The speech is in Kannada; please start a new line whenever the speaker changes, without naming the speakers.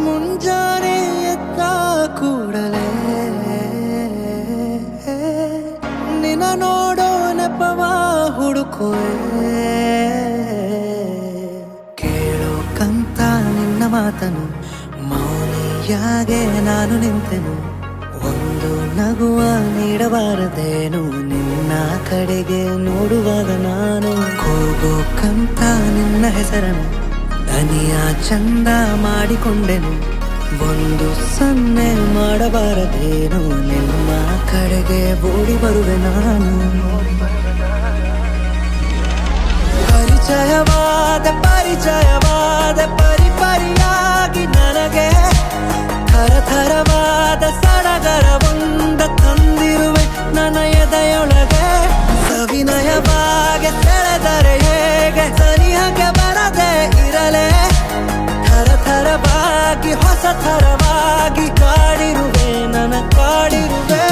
ಮುಂಜಾನೆ ಎದ್ದ ಕೂಡಲೇ ನಿನ್ನ ನೋಡೋ ನೆಪವ ಹುಡುಕುವೆ. ಕೇಳೋಕಂತ ನಿನ್ನ ಮಾತನು ಮೌನಿಯಾಗೆ ನಾನು ನಿಂತೆನು. ಒಂದು ನಗುವ ನೀಡಬಾರದೇನು ನಿನ್ನ ಕಡೆಗೆ ನೋಡುವಾಗ ನಾನು. ಕೂಗೋಕಂತ ನಿನ್ನ ಹೆಸರನ್ನು ದನಿಯ ಚಂದ ಮಾಡಿಕೊಂಡೆನು. ಒಂದು ಸನ್ನೆ ಮಾಡಬಾರದೇನು ನಿಮ್ಮ ಕಡೆಗೆ ಓಡಿ ಬರುವೆ ನಾನು. ಪರಿಚಯವಾದ ಪರಿಪರಿಯಾಗಿ ನನಗೆ ಥರಥರವಾದ ಸಡಗರವೊಂದ ತಂದಿರುವೆ ನನ್ನ ಎದೆಯೊಳಗೆ. ಸವಿನಯವಾಗಿ ಸೆಳೆದರೆ ಹೇಗೆ ಸನಿಹಕ್ಕೆ ಬರದೆ ಇರಲೇ. ಥರಥರವಾಗಿ ಹೊಸ ಥರವಾಗಿ ಕಾಡಿರುವೆ ನನ್ನ ಕಾಡಿರುವೆ.